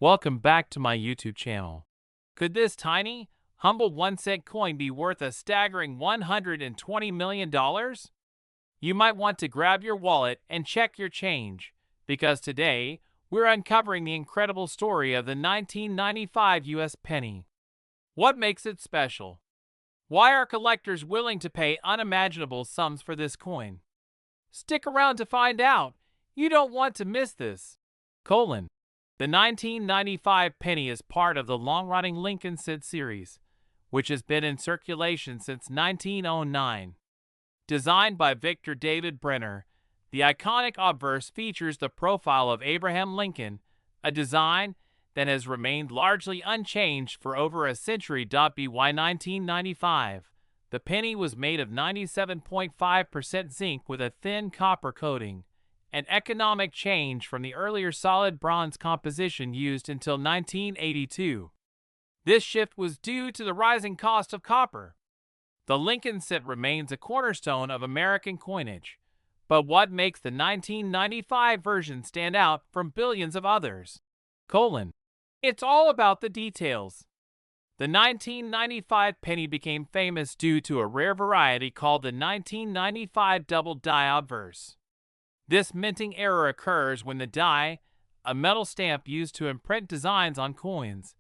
Welcome back to my YouTube channel. Could this tiny, humble 1-cent coin be worth a staggering $120 million? You might want to grab your wallet and check your change, because today we're uncovering the incredible story of the 1995 US penny. What makes it special? Why are collectors willing to pay unimaginable sums for this coin? Stick around to find out. You don't want to miss this. The 1995 penny is part of the long-running Lincoln Cent series, which has been in circulation since 1909. Designed by Victor David Brenner, the iconic obverse features the profile of Abraham Lincoln, a design that has remained largely unchanged for over a century. By 1995, the penny was made of 97.5% zinc with a thin copper coating, an economic change from the earlier solid bronze composition used until 1982. This shift was due to the rising cost of copper. The Lincoln Cent remains a cornerstone of American coinage, but what makes the 1995 version stand out from billions of others? It's all about the details. The 1995 penny became famous due to a rare variety called the 1995 double die obverse. This minting error occurs when the die, a metal stamp used to imprint designs on coins,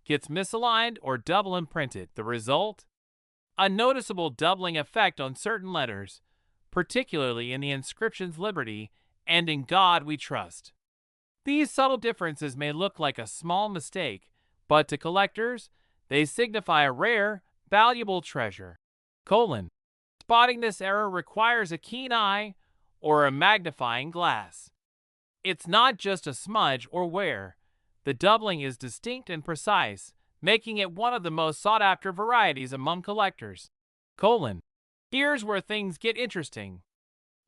gets misaligned or double imprinted. The result? A noticeable doubling effect on certain letters, particularly in the inscriptions Liberty and In God We Trust. These subtle differences may look like a small mistake, but to collectors, they signify a rare, valuable treasure. Spotting this error requires a keen eye or a magnifying glass. It's not just a smudge or wear. The doubling is distinct and precise, making it one of the most sought-after varieties among collectors. Here's where things get interesting.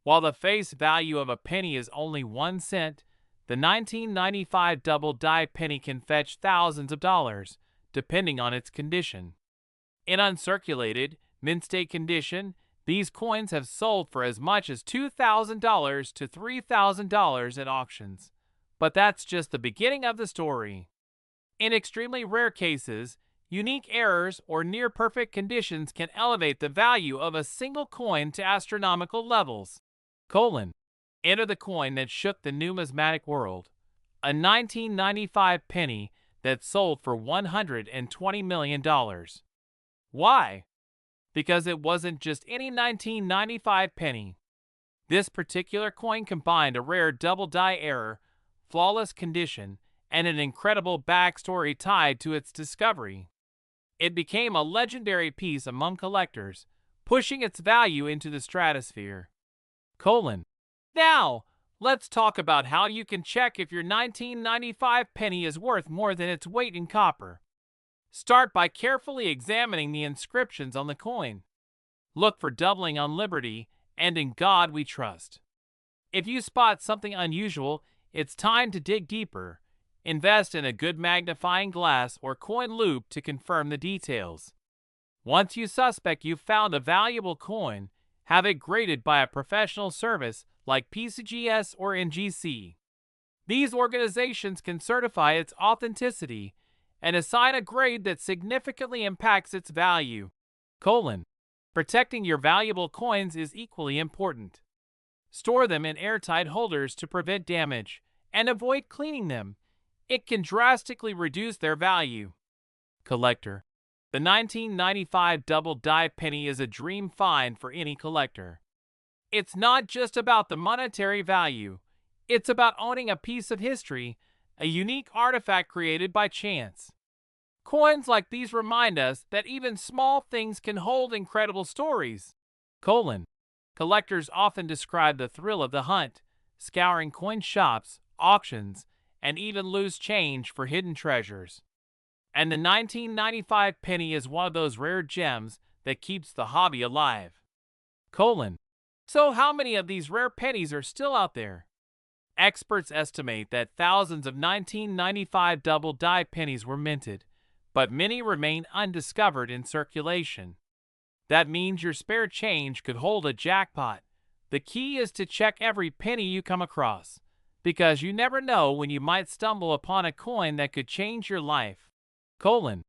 While the face value of a penny is only 1 cent, the 1995 double die penny can fetch thousands of dollars, depending on its condition. In uncirculated, mint-state condition, these coins have sold for as much as $2,000 to $3,000 at auctions. But that's just the beginning of the story. In extremely rare cases, unique errors or near-perfect conditions can elevate the value of a single coin to astronomical levels. Enter the coin that shook the numismatic world, a 1995 penny that sold for $120 million. Why? Because it wasn't just any 1995 penny. This particular coin combined a rare double die error, flawless condition, and an incredible backstory tied to its discovery. It became a legendary piece among collectors, pushing its value into the stratosphere. Now, let's talk about how you can check if your 1995 penny is worth more than its weight in copper. Start by carefully examining the inscriptions on the coin. Look for doubling on Liberty and In God We Trust. If you spot something unusual, it's time to dig deeper. Invest in a good magnifying glass or coin loupe to confirm the details. Once you suspect you've found a valuable coin, have it graded by a professional service like PCGS or NGC. These organizations can certify its authenticity and assign a grade that significantly impacts its value. Protecting your valuable coins is equally important. Store them in airtight holders to prevent damage, and avoid cleaning them. It can drastically reduce their value. Collector. The 1995 double die penny is a dream find for any collector. It's not just about the monetary value. It's about owning a piece of history, a unique artifact created by chance. Coins like these remind us that even small things can hold incredible stories. Collectors often describe the thrill of the hunt, scouring coin shops, auctions, and even loose change for hidden treasures. And the 1995 penny is one of those rare gems that keeps the hobby alive. So how many of these rare pennies are still out there? Experts estimate that thousands of 1995 double die pennies were minted, but many remain undiscovered in circulation. That means your spare change could hold a jackpot. The key is to check every penny you come across. because you never know when you might stumble upon a coin that could change your life. Colon.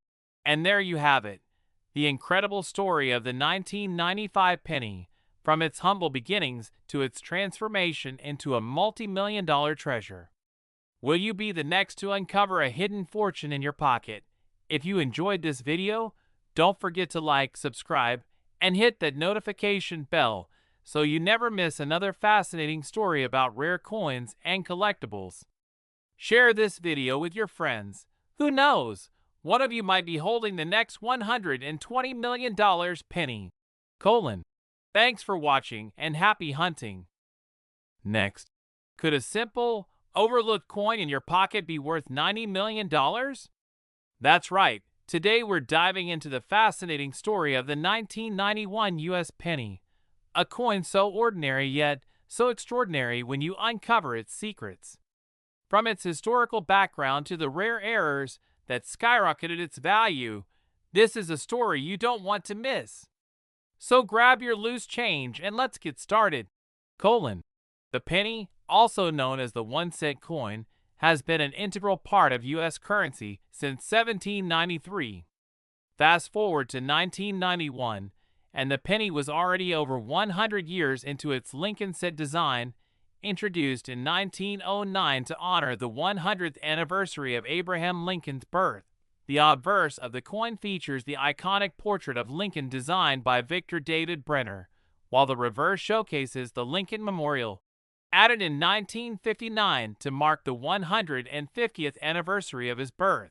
And there you have it, the incredible story of the 1995 penny, from its humble beginnings to its transformation into a multi-million-dollar treasure. Will you be the next to uncover a hidden fortune in your pocket? If you enjoyed this video, don't forget to like, subscribe, and hit that notification bell so you never miss another fascinating story about rare coins and collectibles. Share this video with your friends. Who knows? One of you might be holding the next $120 million penny. Colon. Thanks for watching and happy hunting. Next, could a simple, overlooked coin in your pocket be worth $90 million? That's right. Today we're diving into the fascinating story of the 1991 US penny, a coin so ordinary yet so extraordinary when you uncover its secrets. From its historical background to the rare errors that skyrocketed its value, this is a story you don't want to miss. So grab your loose change and let's get started. Colon. The penny, also known as the 1-cent coin, has been an integral part of U.S. currency since 1793. Fast forward to 1991, and the penny was already over 100 years into its Lincoln set design, introduced in 1909 to honor the 100th anniversary of Abraham Lincoln's birth. The obverse of the coin features the iconic portrait of Lincoln designed by Victor David Brenner, while the reverse showcases the Lincoln Memorial, added in 1959 to mark the 150th anniversary of his birth.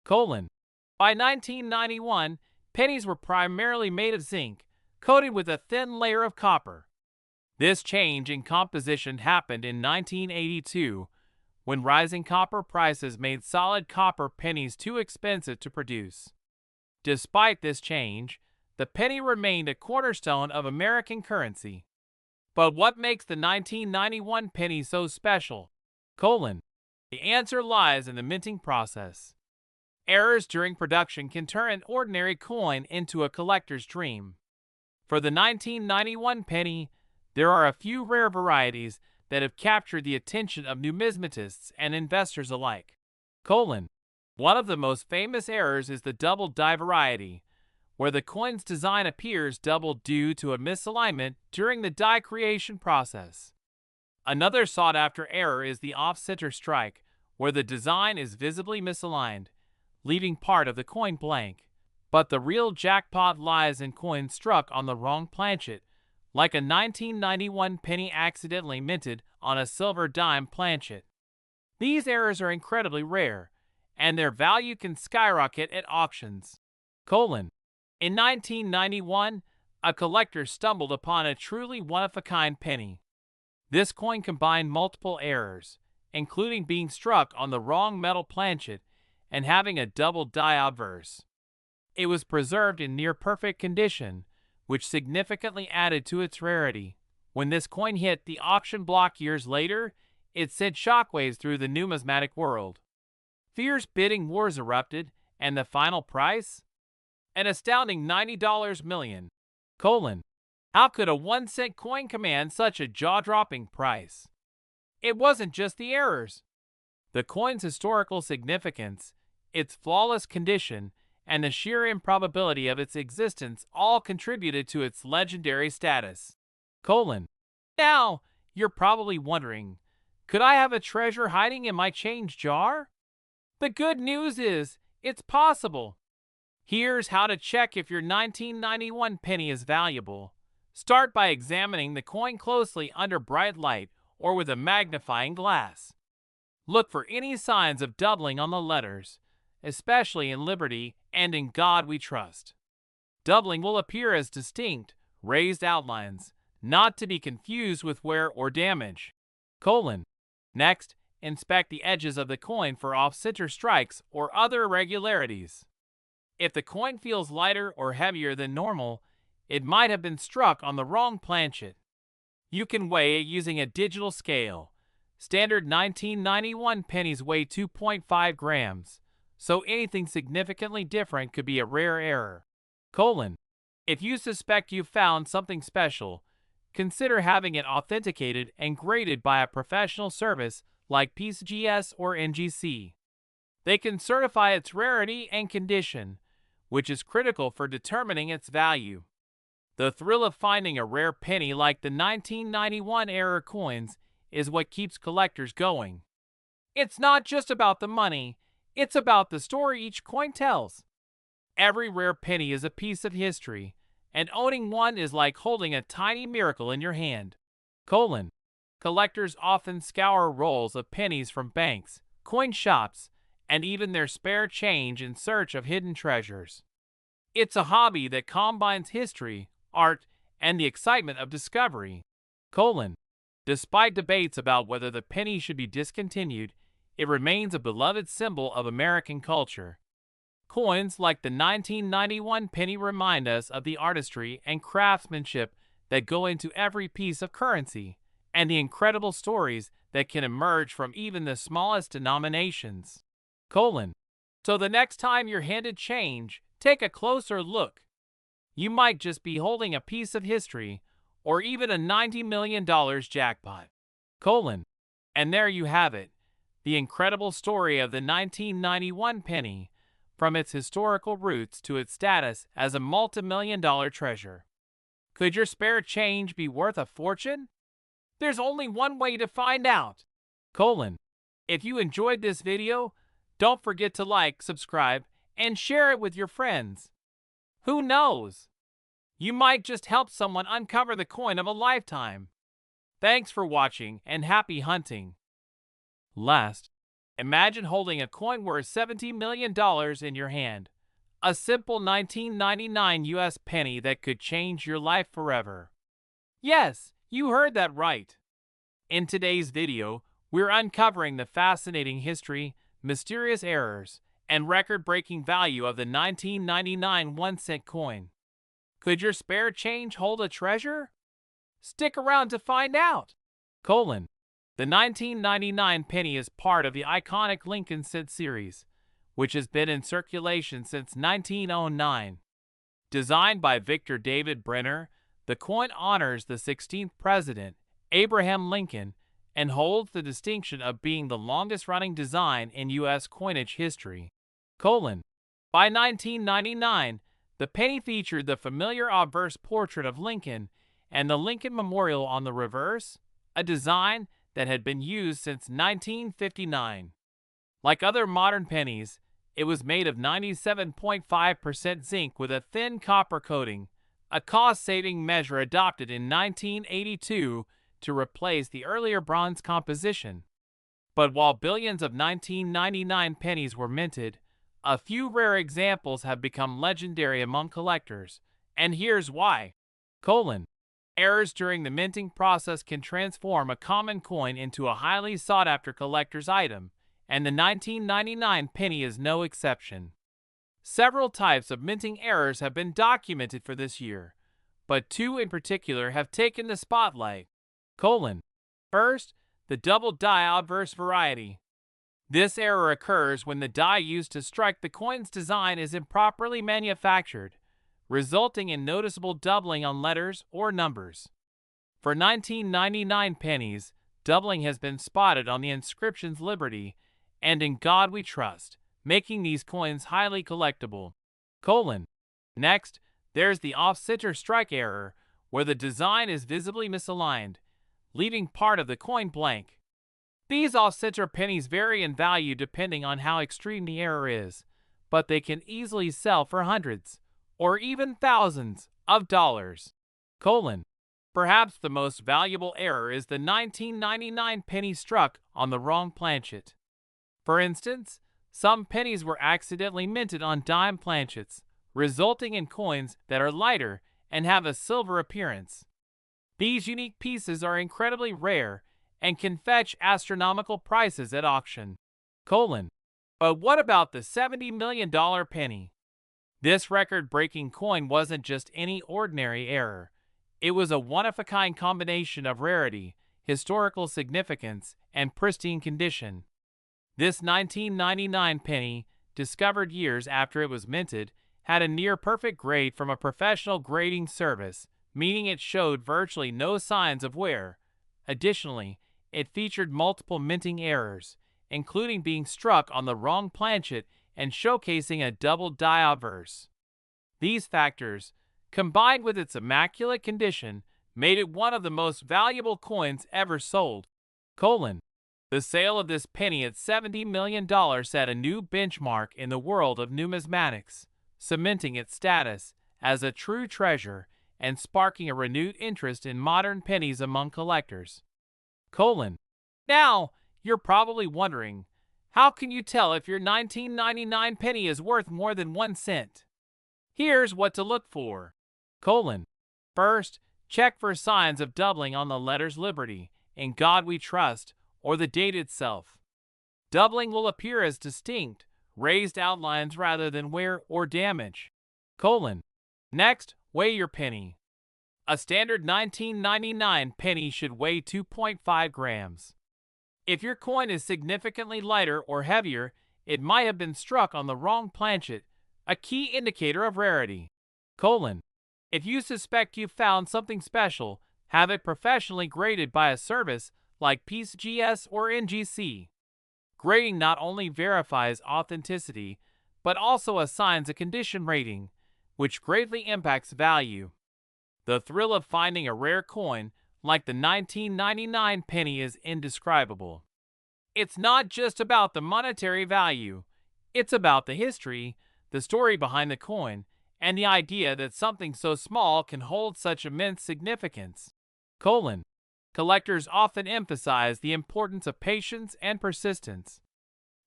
Colon. By 1991, pennies were primarily made of zinc, coated with a thin layer of copper. This change in composition happened in 1982, when rising copper prices made solid copper pennies too expensive to produce. Despite this change, the penny remained a cornerstone of American currency. But what makes the 1991 penny so special? Colon. The answer lies in the minting process. Errors during production can turn an ordinary coin into a collector's dream. For the 1991 penny, there are a few rare varieties that have captured the attention of numismatists and investors alike. Colon. One of the most famous errors is the double die variety, where the coin's design appears doubled due to a misalignment during the die creation process. Another sought-after error is the off-center strike, where the design is visibly misaligned, leaving part of the coin blank. But the real jackpot lies in coins struck on the wrong planchet, like a 1991 penny accidentally minted on a silver dime planchet. These errors are incredibly rare, and their value can skyrocket at auctions. Colon. In 1991, a collector stumbled upon a truly one-of-a-kind penny. This coin combined multiple errors, including being struck on the wrong metal planchet and having a double die obverse. It was preserved in near-perfect condition, which significantly added to its rarity. When this coin hit the auction block years later, it sent shockwaves through the numismatic world. Fierce bidding wars erupted, and the final price? An astounding $90 million. Colon. How could a 1-cent coin command such a jaw-dropping price? It wasn't just the errors. The coin's historical significance, its flawless condition, and the sheer improbability of its existence all contributed to its legendary status. Colon. Now, you're probably wondering, could I have a treasure hiding in my change jar? The good news is, it's possible. Here's how to check if your 1991 penny is valuable. Start by examining the coin closely under bright light or with a magnifying glass. Look for any signs of doubling on the letters, especially in Liberty and In God We Trust. Doubling will appear as distinct, raised outlines, not to be confused with wear or damage. Colon. Next, inspect the edges of the coin for off-center strikes or other irregularities. If the coin feels lighter or heavier than normal, it might have been struck on the wrong planchet. You can weigh it using a digital scale. Standard 1991 pennies weigh 2.5 grams, so anything significantly different could be a rare error. Colon. If you suspect you've found something special, consider having it authenticated and graded by a professional service like PCGS or NGC. They can certify its rarity and condition, which is critical for determining its value. The thrill of finding a rare penny like the 1991 era coins is what keeps collectors going. It's not just about the money, it's about the story each coin tells. Every rare penny is a piece of history, and owning one is like holding a tiny miracle in your hand. Collectors often scour rolls of pennies from banks, coin shops, and even their spare change in search of hidden treasures. It's a hobby that combines history, art, and the excitement of discovery. Despite debates about whether the penny should be discontinued, it remains a beloved symbol of American culture. Coins like the 1991 penny remind us of the artistry and craftsmanship that go into every piece of currency, and the incredible stories that can emerge from even the smallest denominations. So the next time you're handed change, take a closer look. You might just be holding a piece of history, or even a $90 million jackpot. And there you have it, the incredible story of the 1991 penny, from its historical roots to its status as a multi-million-dollar treasure. Could your spare change be worth a fortune? There's only one way to find out. If you enjoyed this video, don't forget to like, subscribe, and share it with your friends. Who knows? You might just help someone uncover the coin of a lifetime. Thanks for watching and happy hunting. Last, imagine holding a coin worth $70 million in your hand. A simple 1999 US penny that could change your life forever. Yes, you heard that right. In today's video, we're uncovering the fascinating history, mysterious errors, and record-breaking value of the 1999 1-cent coin. Could your spare change hold a treasure? Stick around to find out. The 1999 penny is part of the iconic Lincoln Cent series, which has been in circulation since 1909. Designed by Victor David Brenner, the coin honors the 16th president, Abraham Lincoln, and holds the distinction of being the longest-running design in U.S. coinage history. By 1999, the penny featured the familiar obverse portrait of Lincoln and the Lincoln Memorial on the reverse, a design that had been used since 1959. Like other modern pennies, it was made of 97.5% zinc with a thin copper coating, a cost-saving measure adopted in 1982 to replace the earlier bronze composition. But while billions of 1999 pennies were minted, a few rare examples have become legendary among collectors, and here's why. Errors during the minting process can transform a common coin into a highly sought-after collector's item, and the 1999 penny is no exception. Several types of minting errors have been documented for this year, but two in particular have taken the spotlight. First, the double die obverse variety. This error occurs when the die used to strike the coin's design is improperly manufactured, resulting in noticeable doubling on letters or numbers. For 1999 pennies, doubling has been spotted on the inscriptions Liberty and In God We Trust, making these coins highly collectible. Next, there's the off-center strike error, where the design is visibly misaligned, leaving part of the coin blank. These off-center pennies vary in value depending on how extreme the error is, but they can easily sell for hundreds, or even thousands, of dollars. Perhaps the most valuable error is the 1999 penny struck on the wrong planchet. For instance, some pennies were accidentally minted on dime planchets, resulting in coins that are lighter and have a silver appearance. These unique pieces are incredibly rare and can fetch astronomical prices at auction. But what about the $70 million penny? This record-breaking coin wasn't just any ordinary error. It was a one-of-a-kind combination of rarity, historical significance, and pristine condition. This 1999 penny, discovered years after it was minted, had a near-perfect grade from a professional grading service, meaning it showed virtually no signs of wear. Additionally, it featured multiple minting errors, including being struck on the wrong planchet and showcasing a double die obverse. These factors, combined with its immaculate condition, made it one of the most valuable coins ever sold. The sale of this penny at $70 million set a new benchmark in the world of numismatics, cementing its status as a true treasure and sparking a renewed interest in modern pennies among collectors. Now, you're probably wondering, how can you tell if your 1999 penny is worth more than 1 cent? Here's what to look for. First, check for signs of doubling on the letters Liberty, In God We Trust, or the date itself. Doubling will appear as distinct, raised outlines rather than wear or damage. Next, weigh your penny. A standard 1999 penny should weigh 2.5 grams. If your coin is significantly lighter or heavier, it might have been struck on the wrong planchet, a key indicator of rarity. If you suspect you found something special, have it professionally graded by a service like PCGS or NGC. Grading not only verifies authenticity, but also assigns a condition rating, which greatly impacts value. The thrill of finding a rare coin, like the 1999 penny, is indescribable. It's not just about the monetary value, it's about the history, the story behind the coin, and the idea that something so small can hold such immense significance. Collectors often emphasize the importance of patience and persistence.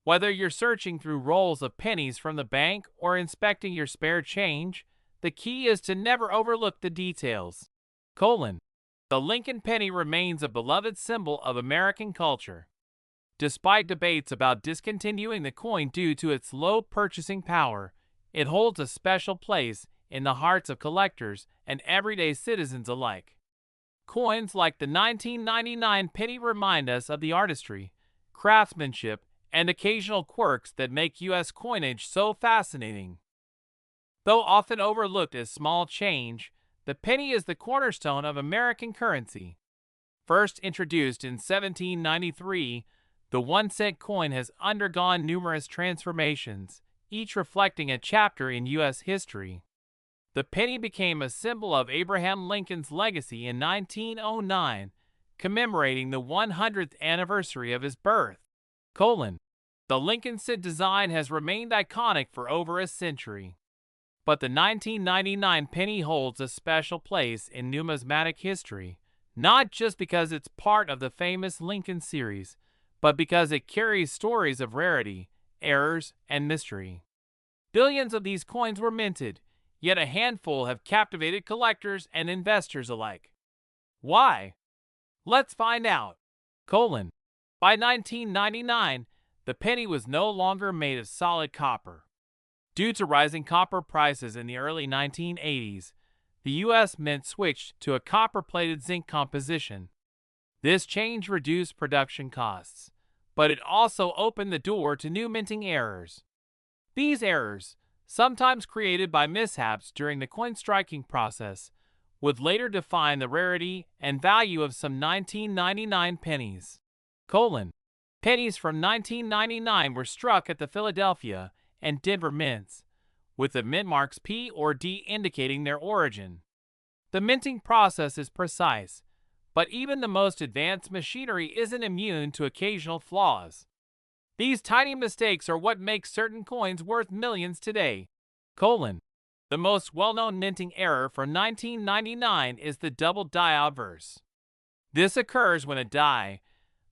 Whether you're searching through rolls of pennies from the bank or inspecting your spare change, the key is to never overlook the details. The Lincoln penny remains a beloved symbol of American culture. Despite debates about discontinuing the coin due to its low purchasing power, it holds a special place in the hearts of collectors and everyday citizens alike. Coins like the 1999 penny remind us of the artistry, craftsmanship, and occasional quirks that make U.S. coinage so fascinating. Though often overlooked as small change, the penny is the cornerstone of American currency. First introduced in 1793, the 1-cent coin has undergone numerous transformations, each reflecting a chapter in U.S. history. The penny became a symbol of Abraham Lincoln's legacy in 1909, commemorating the 100th anniversary of his birth. The Lincoln Cent design has remained iconic for over a century. But the 1999 penny holds a special place in numismatic history, not just because it's part of the famous Lincoln series, but because it carries stories of rarity, errors, and mystery. Billions of these coins were minted, yet a handful have captivated collectors and investors alike. Why? Let's find out. By 1999, the penny was no longer made of solid copper. Due to rising copper prices in the early 1980s, the U.S. Mint switched to a copper-plated zinc composition. This change reduced production costs, but it also opened the door to new minting errors. These errors, sometimes created by mishaps during the coin striking process, would later define the rarity and value of some 1999 pennies. Pennies from 1999 were struck at the Philadelphia and Denver mints, with the mint marks P or D indicating their origin. The minting process is precise, but even the most advanced machinery isn't immune to occasional flaws. These tiny mistakes are what make certain coins worth millions today. The most well-known minting error for 1999 is the double die obverse. This occurs when a die,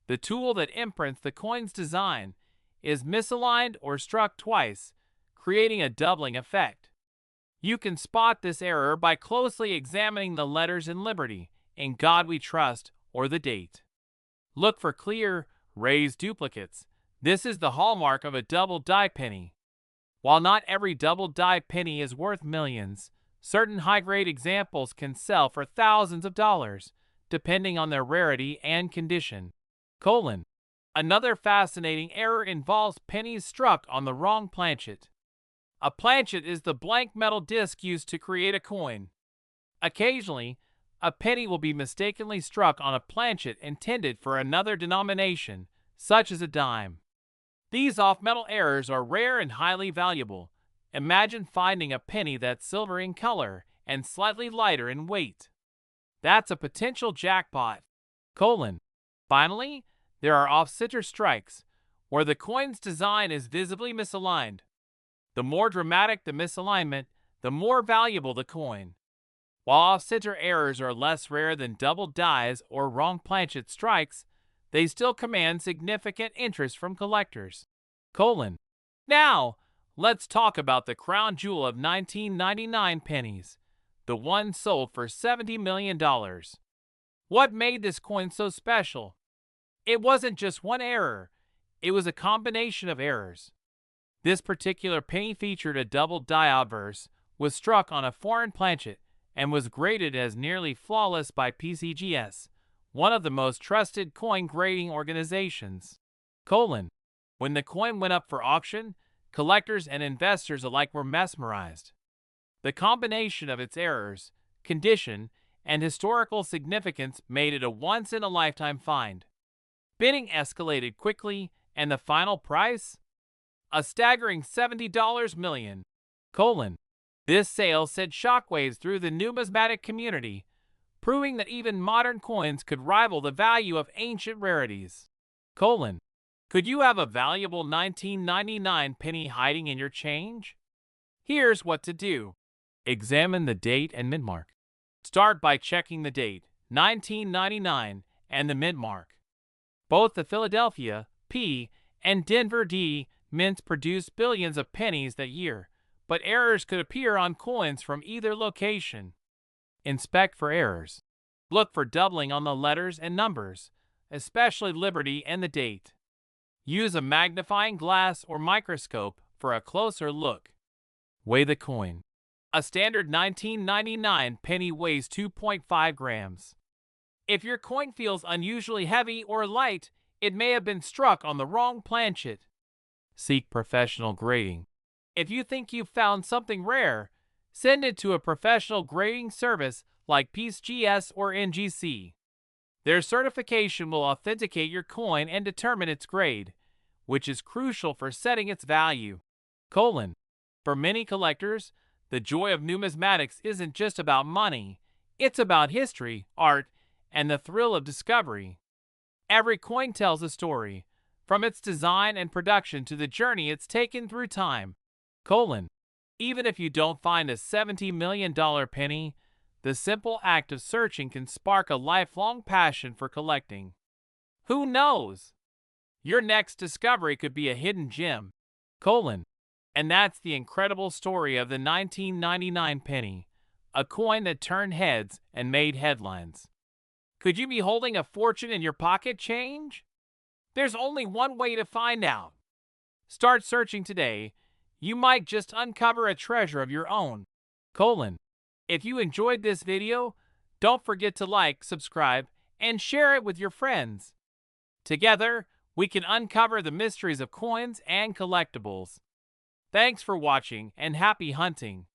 the tool that imprints the coin's design, is misaligned or struck twice, creating a doubling effect. You can spot this error by closely examining the letters in Liberty, In God We Trust, or the date. Look for clear, raised duplicates. This is the hallmark of a double die penny. While not every double die penny is worth millions, certain high-grade examples can sell for thousands of dollars, depending on their rarity and condition. Another fascinating error involves pennies struck on the wrong planchet. A planchet is the blank metal disc used to create a coin. Occasionally, a penny will be mistakenly struck on a planchet intended for another denomination, such as a dime. These off-metal errors are rare and highly valuable. Imagine finding a penny that's silver in color and slightly lighter in weight. That's a potential jackpot. Finally, there are off-center strikes, where the coin's design is visibly misaligned. The more dramatic the misalignment, the more valuable the coin. While off-center errors are less rare than double dies or wrong planchet strikes, they still command significant interest from collectors. Now, let's talk about the crown jewel of 1999 pennies, the one sold for $70 million. What made this coin so special? It wasn't just one error, it was a combination of errors. This particular penny featured a double die obverse, was struck on a foreign planchet, and was graded as nearly flawless by PCGS, one of the most trusted coin grading organizations. When the coin went up for auction, collectors and investors alike were mesmerized. The combination of its errors, condition, and historical significance made it a once-in-a-lifetime find. Bidding escalated quickly, and the final price? A staggering $70 million. This sale sent shockwaves through the numismatic community, proving that even modern coins could rival the value of ancient rarities. Could you have a valuable 1999 penny hiding in your change? Here's what to do. Examine the date and mintmark. Start by checking the date, 1999, and the mintmark. Both the Philadelphia, P, and Denver, D, mints produced billions of pennies that year, but errors could appear on coins from either location. Inspect for errors. Look for doubling on the letters and numbers, especially Liberty and the date. Use a magnifying glass or microscope for a closer look. Weigh the coin. A standard 1999 penny weighs 2.5 grams. If your coin feels unusually heavy or light, it may have been struck on the wrong planchet. Seek professional grading. If you think you've found something rare, send it to a professional grading service like PCGS or NGC. Their certification will authenticate your coin and determine its grade, which is crucial for setting its value. For many collectors, the joy of numismatics isn't just about money, it's about history, art, and the thrill of discovery. Every coin tells a story, from its design and production to the journey it's taken through time. Even if you don't find a $70 million penny, the simple act of searching can spark a lifelong passion for collecting. Who knows? Your next discovery could be a hidden gem. And that's the incredible story of the 1999 penny, a coin that turned heads and made headlines. Could you be holding a fortune in your pocket change? There's only one way to find out. Start searching today. You might just uncover a treasure of your own. If you enjoyed this video, don't forget to like, subscribe, and share it with your friends. Together, we can uncover the mysteries of coins and collectibles. Thanks for watching and happy hunting.